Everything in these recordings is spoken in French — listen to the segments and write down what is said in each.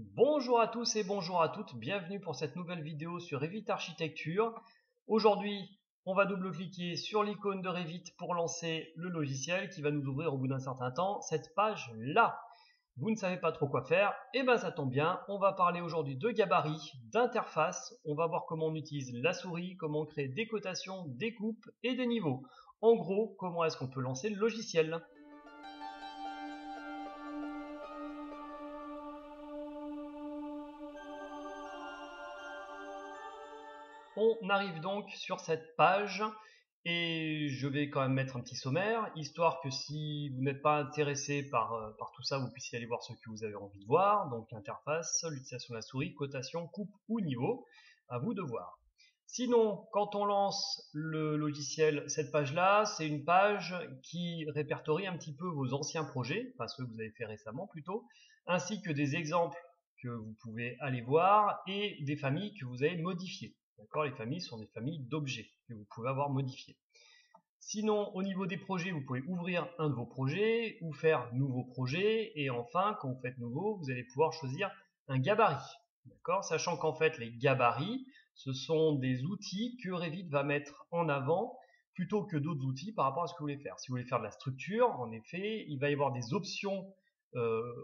Bonjour à tous et bonjour à toutes, bienvenue pour cette nouvelle vidéo sur Revit Architecture. Aujourd'hui, on va double-cliquer sur l'icône de Revit pour lancer le logiciel qui va nous ouvrir au bout d'un certain temps cette page-là. Vous ne savez pas trop quoi faire, et ben ça tombe bien, on va parler aujourd'hui de gabarit, d'interface, on va voir comment on utilise la souris, comment on crée des cotations, des coupes et des niveaux. En gros, comment est-ce qu'on peut lancer le logiciel. On arrive donc sur cette page et je vais quand même mettre un petit sommaire, histoire que si vous n'êtes pas intéressé par tout ça, vous puissiez aller voir ce que vous avez envie de voir, donc interface, l'utilisation de la souris, cotation, coupe ou niveau, à vous de voir. Sinon, quand on lance le logiciel, cette page-là, c'est une page qui répertorie un petit peu vos anciens projets, enfin ceux que vous avez fait récemment plutôt, ainsi que des exemples que vous pouvez aller voir et des familles que vous avez modifiées. D'accord, les familles sont des familles d'objets que vous pouvez avoir modifiés. Sinon, au niveau des projets, vous pouvez ouvrir un de vos projets ou faire nouveau projet. Et enfin, quand vous faites nouveau, vous allez pouvoir choisir un gabarit. D'accord, sachant qu'en fait, les gabarits, ce sont des outils que Revit va mettre en avant plutôt que d'autres outils par rapport à ce que vous voulez faire. Si vous voulez faire de la structure, en effet, il va y avoir des options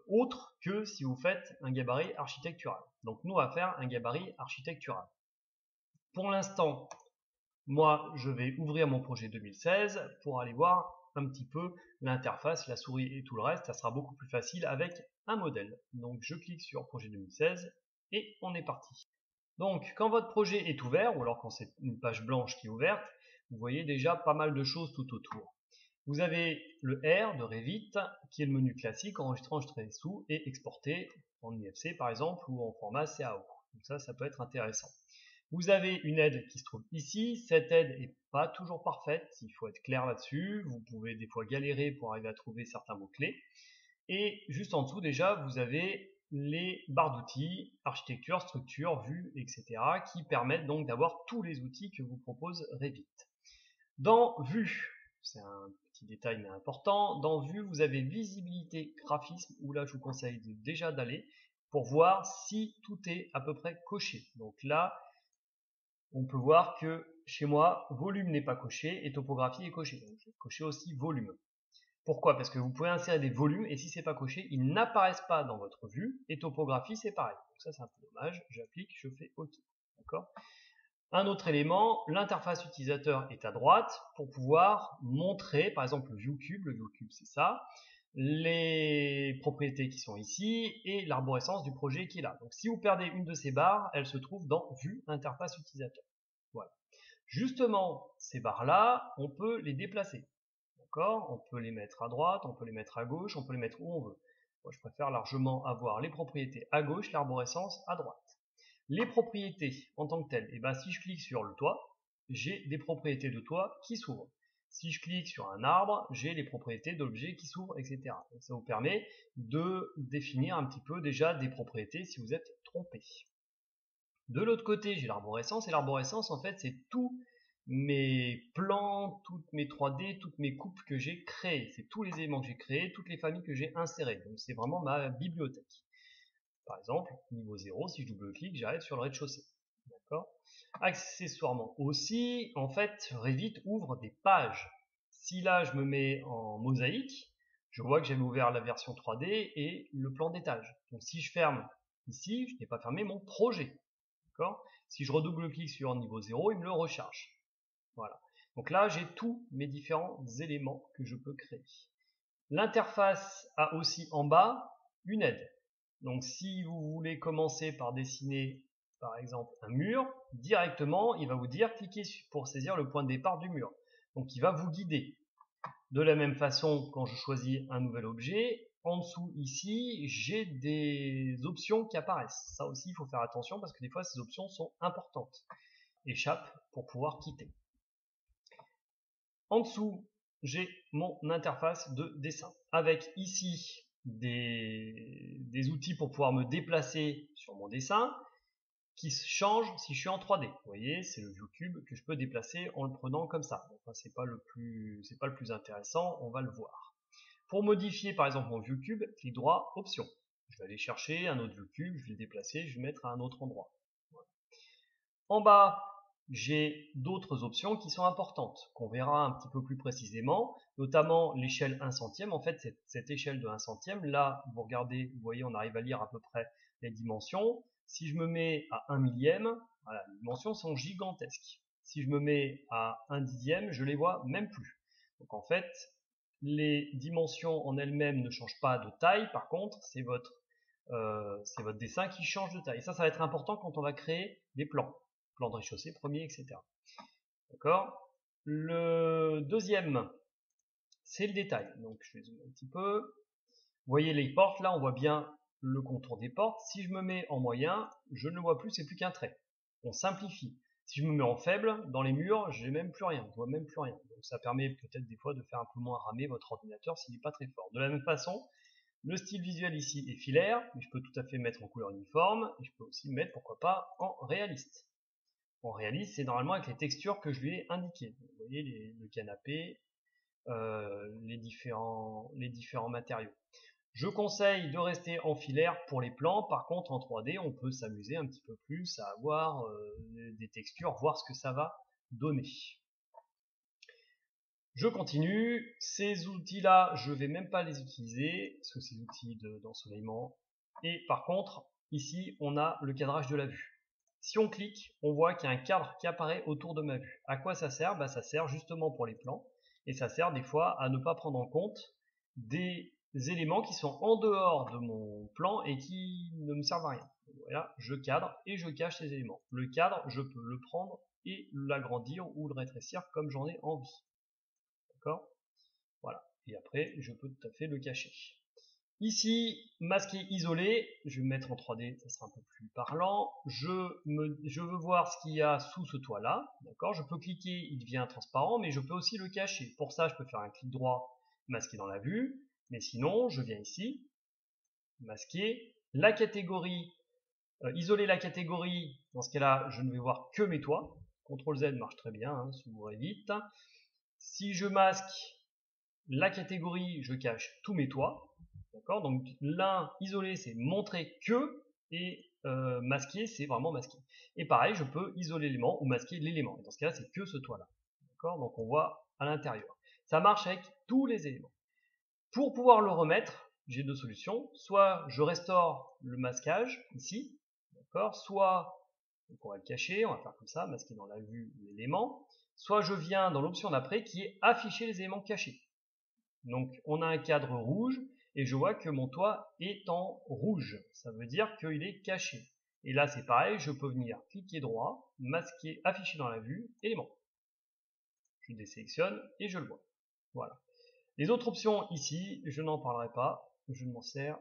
autres que si vous faites un gabarit architectural. Donc nous, on va faire un gabarit architectural. Pour l'instant, moi, je vais ouvrir mon projet 2016 pour aller voir un petit peu l'interface, la souris et tout le reste. Ça sera beaucoup plus facile avec un modèle. Donc, je clique sur projet 2016 et on est parti. Donc, quand votre projet est ouvert, ou alors quand c'est une page blanche qui est ouverte, vous voyez déjà pas mal de choses tout autour. Vous avez le R de Revit, qui est le menu classique, enregistrer sous et exporter en IFC par exemple, ou en format CAO. Donc ça peut être intéressant. Vous avez une aide qui se trouve ici. Cette aide est pas toujours parfaite, il faut être clair là-dessus. Vous pouvez des fois galérer pour arriver à trouver certains mots-clés. Et juste en dessous déjà, vous avez les barres d'outils, architecture, structure, vue, etc. qui permettent donc d'avoir tous les outils que vous propose Revit. Dans vue, c'est un petit détail mais important, dans vue, vous avez visibilité, graphisme, où là je vous conseille déjà d'aller pour voir si tout est à peu près coché. Donc là, on peut voir que chez moi, volume n'est pas coché et topographie est coché. Donc je vais cocher aussi volume. Pourquoi? Parce que vous pouvez insérer des volumes et si c'est pas coché, ils n'apparaissent pas dans votre vue et topographie c'est pareil. Donc ça c'est un peu dommage. J'applique, je fais OK. D'accord? Un autre élément, l'interface utilisateur est à droite pour pouvoir montrer, par exemple, le ViewCube. Le ViewCube c'est ça, les propriétés qui sont ici et l'arborescence du projet qui est là. Donc si vous perdez une de ces barres, elle se trouve dans Vue interface utilisateur. Voilà. Justement, ces barres-là, on peut les déplacer. D'accord? On peut les mettre à droite, on peut les mettre à gauche, on peut les mettre où on veut. Moi, je préfère largement avoir les propriétés à gauche, l'arborescence à droite. Les propriétés en tant que telles, et ben, si je clique sur le toit, j'ai des propriétés de toit qui s'ouvrent. Si je clique sur un arbre, j'ai les propriétés d'objets qui s'ouvrent, etc. Donc ça vous permet de définir un petit peu déjà des propriétés si vous êtes trompé. De l'autre côté, j'ai l'arborescence, et l'arborescence, en fait, c'est tous mes plans, toutes mes 3D, toutes mes coupes que j'ai créées. C'est tous les éléments que j'ai créés, toutes les familles que j'ai insérées. Donc c'est vraiment ma bibliothèque. Par exemple, niveau 0, si je double-clique, j'arrive sur le rez-de-chaussée. D'accord? Accessoirement aussi, en fait, Revit ouvre des pages. Si là, je me mets en mosaïque, je vois que j'avais ouvert la version 3D et le plan d'étage. Donc si je ferme ici, je n'ai pas fermé mon projet. D'accord? Si je redouble-clique sur niveau 0, il me le recharge. Voilà. Donc là, j'ai tous mes différents éléments que je peux créer. L'interface a aussi en bas une aide. Donc si vous voulez commencer par dessiner par exemple un mur, directement il va vous dire cliquez pour saisir le point de départ du mur. Donc il va vous guider. De la même façon, quand je choisis un nouvel objet, en dessous ici, j'ai des options qui apparaissent. Ça aussi, il faut faire attention parce que des fois, ces options sont importantes. Échappe pour pouvoir quitter. En dessous, j'ai mon interface de dessin avec ici des outils pour pouvoir me déplacer sur mon dessin qui changent si je suis en 3D. Vous voyez, c'est le ViewCube que je peux déplacer en le prenant comme ça. Enfin, c'est pas le plus intéressant, on va le voir. Pour modifier par exemple mon ViewCube, clic droit, option. Je vais aller chercher un autre view cube, je vais le déplacer, je vais le mettre à un autre endroit. Voilà. En bas, j'ai d'autres options qui sont importantes, qu'on verra un petit peu plus précisément, notamment l'échelle 1 centième. En fait, cette échelle de 1 centième, là, vous regardez, vous voyez, on arrive à lire à peu près les dimensions. Si je me mets à 1 millième, voilà, les dimensions sont gigantesques. Si je me mets à 1 dixième, je les vois même plus. Donc en fait, les dimensions en elles-mêmes ne changent pas de taille, par contre, c'est votre dessin qui change de taille. Et ça va être important quand on va créer des plans. Plan de rez-de-chaussée, premier, etc. D'accord. Le deuxième, c'est le détail. Donc je vais zoomer un petit peu. Vous voyez les portes, là on voit bien le contour des portes. Si je me mets en moyen, je ne le vois plus, c'est plus qu'un trait. On simplifie. Si je me mets en faible, dans les murs, j'ai même plus rien, je vois même plus rien. Donc ça permet peut-être des fois de faire un peu moins ramer votre ordinateur s'il n'est pas très fort. De la même façon, le style visuel ici est filaire, mais je peux tout à fait mettre en couleur uniforme, et je peux aussi mettre, pourquoi pas, en réaliste. En réaliste, c'est normalement avec les textures que je lui ai indiquées. Vous voyez le canapé, les différents matériaux. Je conseille de rester en filaire pour les plans. Par contre, en 3D, on peut s'amuser un petit peu plus à avoir des textures, voir ce que ça va donner. Je continue. Ces outils-là, je vais même pas les utiliser, parce que c'est des outils d'ensoleillement. Et par contre, ici, on a le cadrage de la vue. Si on clique, on voit qu'il y a un cadre qui apparaît autour de ma vue. À quoi ça sert? Ça sert justement pour les plans, et ça sert des fois à ne pas prendre en compte des éléments qui sont en dehors de mon plan et qui ne me servent à rien. Voilà, je cadre et je cache ces éléments. Le cadre, je peux le prendre et l'agrandir ou le rétrécir comme j'en ai envie. D'accord? Voilà. Et après, je peux tout à fait le cacher. Ici, masqué isolé, je vais me mettre en 3D, ça sera un peu plus parlant. Je veux voir ce qu'il y a sous ce toit-là, d'accord. Je peux cliquer, il devient transparent, mais je peux aussi le cacher. Pour ça, je peux faire un clic droit, masquer dans la vue, mais sinon, je viens ici, masquer la catégorie, isoler la catégorie. Dans ce cas-là, je ne vais voir que mes toits. CTRL Z marche très bien, hein, s'ouvre vite. Si je masque la catégorie, je cache tous mes toits. D'accord. Donc l'un isolé, c'est montrer que, et masquer, c'est vraiment masquer. Et pareil, je peux isoler l'élément ou masquer l'élément. Et dans ce cas-là, c'est que ce toit-là. D'accord. Donc on voit à l'intérieur. Ça marche avec tous les éléments. Pour pouvoir le remettre, j'ai deux solutions. Soit je restaure le masquage ici, d'accord. Soit donc on va le cacher, on va faire comme ça, masquer dans la vue l'élément. Soit je viens dans l'option d'après qui est afficher les éléments cachés. Donc on a un cadre rouge et je vois que mon toit est en rouge. Ça veut dire qu'il est caché. Et là c'est pareil, je peux venir cliquer droit, masquer, afficher dans la vue, élément. Je désélectionne et je le vois. Voilà. Les autres options ici, je n'en parlerai pas, je ne m'en sers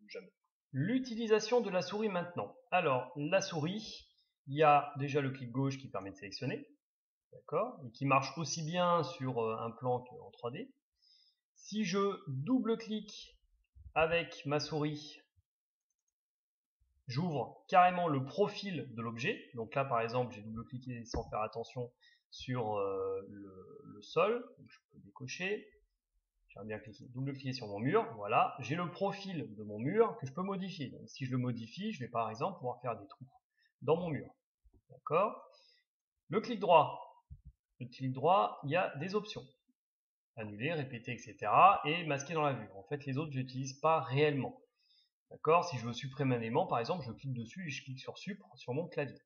jamais. L'utilisation de la souris maintenant. Alors la souris, il y a déjà le clic gauche qui permet de sélectionner, d'accord, et qui marche aussi bien sur un plan qu'en 3D. Si je double-clique avec ma souris, j'ouvre carrément le profil de l'objet. Donc là, par exemple, j'ai double-cliqué sans faire attention sur le sol. Donc je peux décocher. J'aimerais bien cliquer, double-cliquer sur mon mur. Voilà, j'ai le profil de mon mur que je peux modifier. Donc si je le modifie, je vais par exemple pouvoir faire des trous dans mon mur. D'accord. Le clic droit. Le clic droit, il y a des options. Annuler, répéter, etc. et masquer dans la vue. En fait, les autres, je n'utilise pas réellement. D'accord. Si je veux supprimer un élément, par exemple, je clique dessus et je clique sur Supr sur mon clavier.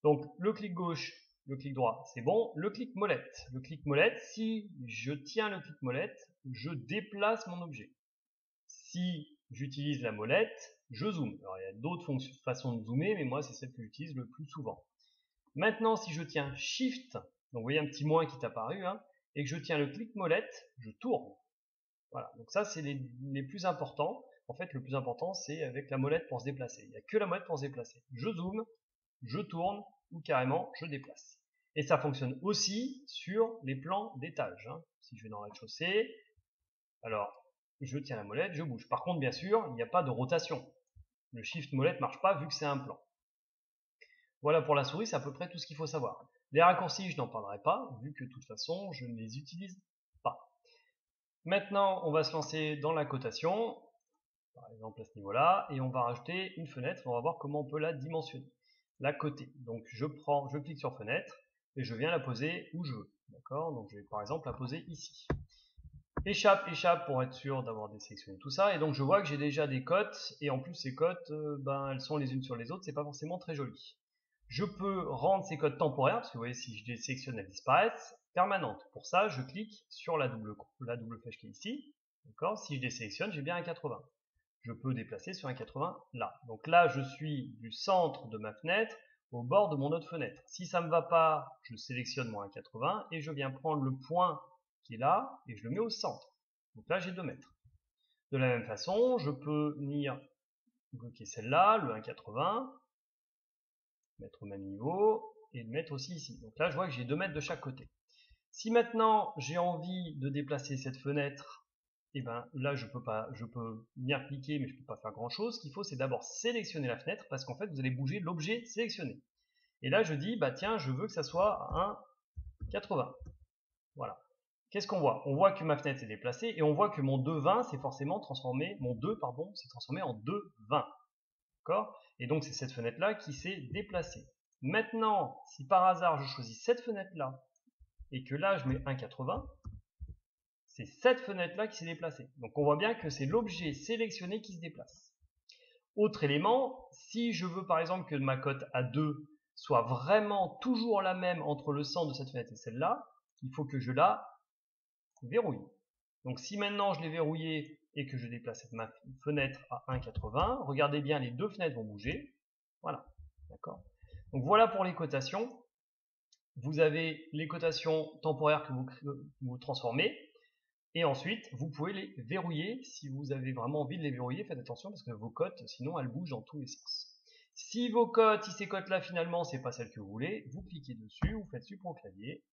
Donc, le clic gauche, le clic droit, c'est bon. Le clic molette. Le clic molette, si je tiens le clic molette, je déplace mon objet. Si j'utilise la molette, je zoome. Alors, il y a d'autres façons de zoomer, mais moi, c'est celle que j'utilise le plus souvent. Maintenant, si je tiens Shift, donc vous voyez un petit moins qui est apparu, hein, et que je tiens le clic molette, je tourne. Voilà, donc ça c'est les plus importants. En fait, le plus important c'est avec la molette pour se déplacer. Il n'y a que la molette pour se déplacer. Je zoome, je tourne ou carrément je déplace. Et ça fonctionne aussi sur les plans d'étage. Hein. Si je vais dans le rez-de-chaussée, alors je tiens la molette, je bouge. Par contre, bien sûr, il n'y a pas de rotation. Le Shift molette marche pas vu que c'est un plan. Voilà pour la souris, c'est à peu près tout ce qu'il faut savoir. Les raccourcis, je n'en parlerai pas, vu que de toute façon, je ne les utilise pas. Maintenant, on va se lancer dans la cotation. par exemple à ce niveau-là, et on va rajouter une fenêtre, on va voir comment on peut la dimensionner, la coter. Donc je clique sur fenêtre, et je viens la poser où je veux, d'accord? Donc je vais par exemple la poser ici. Échappe pour être sûr d'avoir désélectionné tout ça, et donc je vois que j'ai déjà des cotes, et en plus ces cotes, elles sont les unes sur les autres, c'est pas forcément très joli. Je peux rendre ces cotes temporaires, parce que vous voyez, si je désélectionne, elles disparaissent, permanentes. Pour ça, je clique sur la double flèche qui est ici, d'accord? Si je désélectionne, j'ai bien un 80. Je peux déplacer sur un 80 là. Donc là, je suis du centre de ma fenêtre au bord de mon autre fenêtre. Si ça me va pas, je sélectionne mon 1,80 et je viens prendre le point qui est là et je le mets au centre. Donc là, j'ai 2 mètres. De la même façon, je peux venir bloquer celle-là, le 1,80, mettre au même niveau et le mettre aussi ici. Donc là, je vois que j'ai 2 mètres de chaque côté. Si maintenant j'ai envie de déplacer cette fenêtre, et ben là je peux venir cliquer mais je peux pas faire grand chose. Ce qu'il faut c'est d'abord sélectionner la fenêtre parce qu'en fait vous allez bouger l'objet sélectionné. Et là je dis bah tiens je veux que ça soit un 80. Voilà. Qu'est-ce qu'on voit? On voit que ma fenêtre est déplacée et on voit que mon 2,20 s'est forcément transformé, mon 2 pardon, s'est transformé en 2,20. D'accord? Et donc c'est cette fenêtre là qui s'est déplacée. Maintenant, si par hasard je choisis cette fenêtre là et que là je mets 1,80, c'est cette fenêtre-là qui s'est déplacée. Donc on voit bien que c'est l'objet sélectionné qui se déplace. Autre élément, si je veux par exemple que ma cote A2 soit vraiment toujours la même entre le centre de cette fenêtre et celle-là, il faut que je la verrouille. Donc si maintenant je l'ai verrouillée et que je déplace ma fenêtre à 1,80, regardez bien, les deux fenêtres vont bouger. Voilà, d'accord. Donc voilà pour les cotations. Vous avez les cotations temporaires que vous transformez. Et ensuite, vous pouvez les verrouiller si vous avez vraiment envie de les verrouiller. Faites attention parce que vos cotes, sinon, elles bougent dans tous les sens. Si ces cotes-là, finalement, c'est pas celles que vous voulez, vous cliquez dessus, vous faites sup au clavier,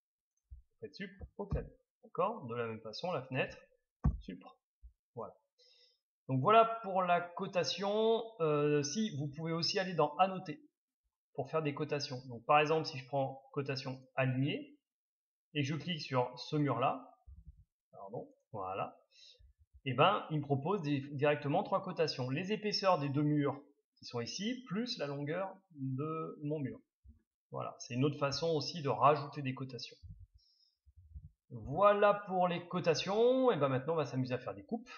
vous faites sup au clavier. D'accord? De la même façon, la fenêtre, supr. Voilà. Donc voilà pour la cotation. Si vous pouvez aussi aller dans annoter pour faire des cotations. Donc par exemple, si je prends cotation alignée et que je clique sur ce mur-là, pardon, voilà. Et ben, il me propose directement 3 cotations. Les épaisseurs des deux murs qui sont ici, plus la longueur de mon mur. Voilà, c'est une autre façon aussi de rajouter des cotations. Voilà pour les cotations. Et ben maintenant, on va s'amuser à faire des coupes.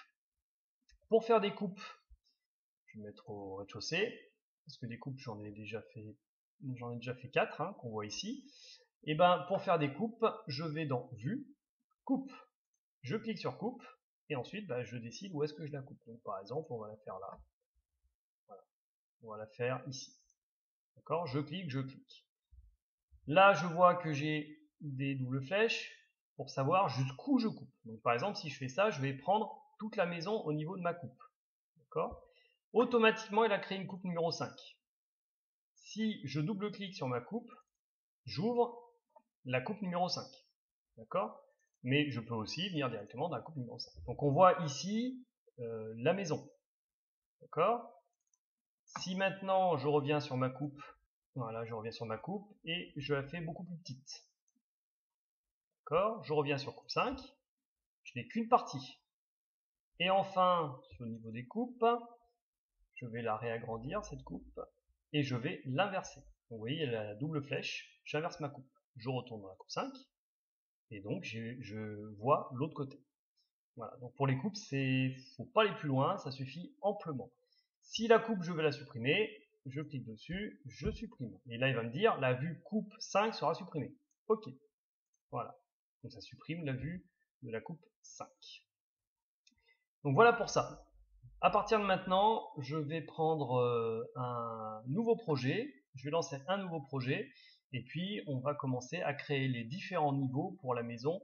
Pour faire des coupes, je vais mettre au rez-de-chaussée, parce que des coupes, j'en ai déjà fait 4, hein, qu'on voit ici. Et ben, pour faire des coupes, je vais dans Vue, Coupe. Je clique sur Coupe, et ensuite, je décide où est-ce que je la coupe. Donc, par exemple, on va la faire là. Voilà. On va la faire ici. D'accord? Je clique. Là, je vois que j'ai des doubles flèches pour savoir jusqu'où je coupe. Donc, par exemple, si je fais ça, je vais prendre toute la maison au niveau de ma coupe. D'accord? Automatiquement, il a créé une coupe numéro 5. Si je double-clique sur ma coupe, j'ouvre la coupe numéro 5. D'accord? Mais je peux aussi venir directement dans la coupe numéro 5. Donc, on voit ici la maison. D'accord? Si maintenant je reviens sur ma coupe, voilà, je reviens sur ma coupe et je la fais beaucoup plus petite. D'accord? Je reviens sur coupe 5, je n'ai qu'une partie. Et enfin, sur le niveau des coupes, je vais la réagrandir, cette coupe, et je vais l'inverser. Vous voyez, elle a la double flèche, j'inverse ma coupe. Je retourne dans la coupe 5, et donc je vois l'autre côté. Voilà, donc pour les coupes, faut pas aller plus loin, ça suffit amplement. Si la coupe, je vais la supprimer, je clique dessus, je supprime. Et là, il va me dire, la vue coupe 5 sera supprimée. OK. Voilà. Donc ça supprime la vue de la coupe 5. Donc voilà pour ça. À partir de maintenant, je vais prendre un nouveau projet. Je vais lancer un nouveau projet. Et puis, on va commencer à créer les différents niveaux pour la maison.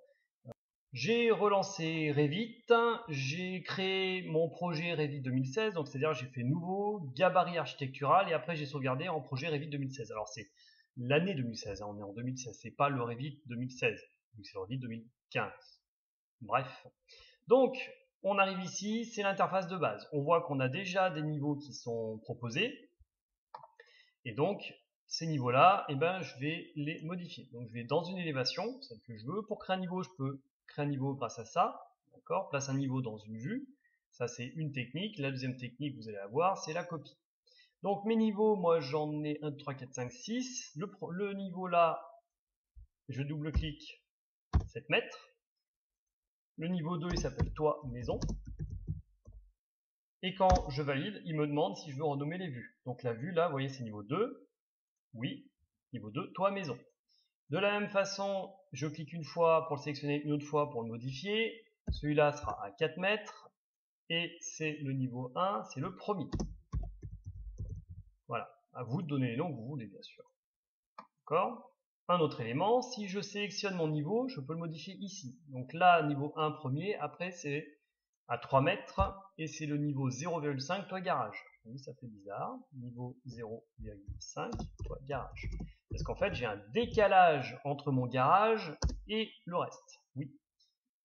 J'ai relancé Revit, j'ai créé mon projet Revit 2016, donc c'est-à-dire j'ai fait nouveau, gabarit architectural, et après j'ai sauvegardé en projet Revit 2016. Alors c'est l'année 2016, hein, on est en 2016, c'est pas le Revit 2016, c'est le Revit 2015. Bref. Donc, on arrive ici, c'est l'interface de base. On voit qu'on a déjà des niveaux qui sont proposés, et donc ces niveaux-là, je vais les modifier. Donc je vais dans une élévation, celle que je veux. Pour créer un niveau, je peux créer un niveau grâce à ça, d'accord? Place un niveau dans une vue. Ça, c'est une technique. La deuxième technique, vous allez la voir, c'est la copie. Donc mes niveaux, moi j'en ai 1, 2, 3, 4, 5, 6. Le niveau là, je double-clique 7 mètres. Le niveau 2, il s'appelle toit maison. Et quand je valide, il me demande si je veux renommer les vues. Donc la vue là, vous voyez, c'est niveau 2. Oui, niveau 2, toit maison. De la même façon, je clique une fois pour le sélectionner, une autre fois pour le modifier. Celui-là sera à 4 mètres. Et c'est le niveau 1, c'est le premier. Voilà, à vous de donner les noms que vous voulez, bien sûr. D'accord? Un autre élément, si je sélectionne mon niveau, je peux le modifier ici. Donc là, niveau 1 premier, après c'est à 3 mètres, et c'est le niveau 0,5 toit garage. Oui, ça fait bizarre. Niveau 0,5 toit garage. Parce qu'en fait, j'ai un décalage entre mon garage et le reste. Oui,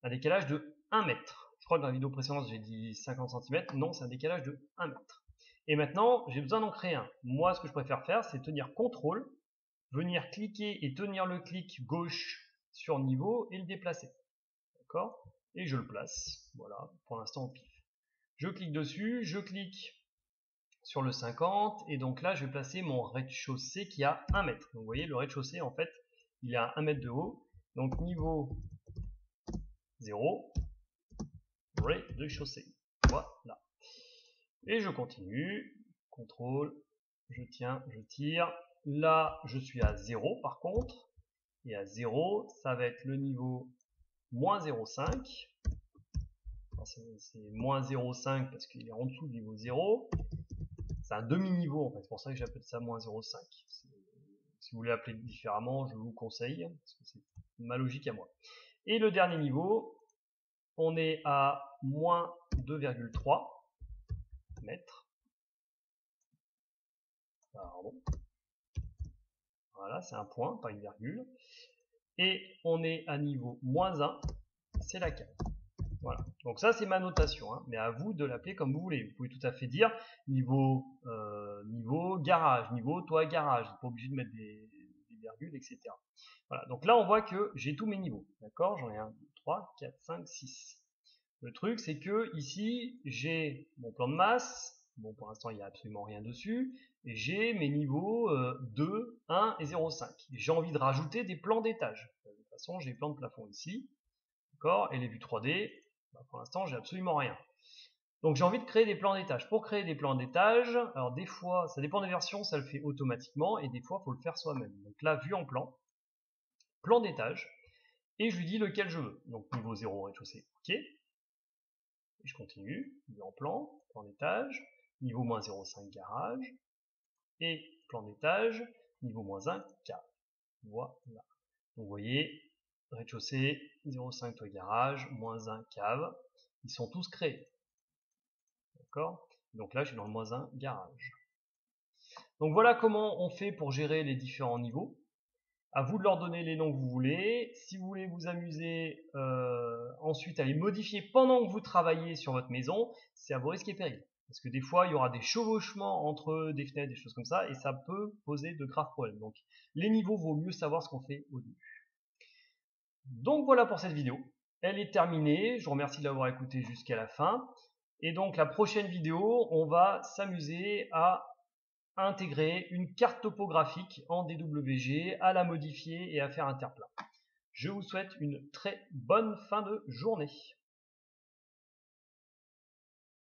un décalage de 1 mètre. Je crois que dans la vidéo précédente, j'ai dit 50 cm. Non, c'est un décalage de 1 mètre. Et maintenant, j'ai besoin d'en créer un. Moi, ce que je préfère faire, c'est tenir CTRL, venir cliquer et tenir le clic gauche sur niveau et le déplacer. D'accord? Et je le place. Voilà, pour l'instant au pif. Je clique dessus, je clique sur le 50, et donc là, je vais placer mon rez-de-chaussée qui a 1 mètre. Donc vous voyez, le rez-de-chaussée, en fait, il est à 1 mètre de haut. Donc niveau 0, rez-de-chaussée. Voilà. Et je continue. CTRL, je tiens, je tire. Là, je suis à 0 par contre. Et à 0, ça va être le niveau moins 0,5. C'est moins 0,5 parce qu'il est en dessous du niveau 0. C'est un demi-niveau en fait, c'est pour ça que j'appelle ça moins 0,5. Si vous voulez appeler différemment, je vous conseille, parce que c'est ma logique à moi. Et le dernier niveau, on est à moins 2,3 mètres. Pardon. Voilà, c'est un point, pas une virgule. Et on est à niveau moins 1, c'est la cave. Voilà. Donc ça, c'est ma notation, hein. Mais à vous de l'appeler comme vous voulez. Vous pouvez tout à fait dire niveau, niveau garage, niveau toit garage. Vous n'êtes pas obligé de mettre des virgules, etc. Voilà. Donc là, on voit que j'ai tous mes niveaux. D'accord? J'en ai 1, 2, 3, 4, 5, 6. Le truc, c'est que ici, j'ai mon plan de masse. Bon, pour l'instant, il n'y a absolument rien dessus. Et j'ai mes niveaux 2, 1 et 0,5. J'ai envie de rajouter des plans d'étage. De toute façon, j'ai plans de plafond ici. D'accord? Et les vues 3D, bah, pour l'instant, j'ai absolument rien. Donc j'ai envie de créer des plans d'étage. Pour créer des plans d'étage, alors des fois, ça dépend des versions, ça le fait automatiquement, et des fois, il faut le faire soi-même. Donc là, vue en plan, plan d'étage, et je lui dis lequel je veux. Donc niveau 0 rez-de-chaussée, ok. Et je continue, vue en plan, plan d'étage, niveau moins 0,5 garage, et plan d'étage, niveau moins 1 cave. Voilà. Donc vous voyez, rez-de-chaussée, 0,5 toit garage, moins 1 cave, ils sont tous créés. D'accord? Donc là, je suis dans le moins 1 garage. Donc voilà comment on fait pour gérer les différents niveaux. À vous de leur donner les noms que vous voulez. Si vous voulez vous amuser ensuite à les modifier pendant que vous travaillez sur votre maison, c'est à vos risques et périls. Parce que des fois, il y aura des chevauchements entre des fenêtres, des choses comme ça, et ça peut poser de graves problèmes. Donc les niveaux, vaut mieux savoir ce qu'on fait au début. Donc voilà pour cette vidéo. Elle est terminée. Je vous remercie de l'avoir écoutée jusqu'à la fin. Et donc la prochaine vidéo, on va s'amuser à intégrer une carte topographique en DWG, à la modifier et à faire un terre-plein. Je vous souhaite une très bonne fin de journée.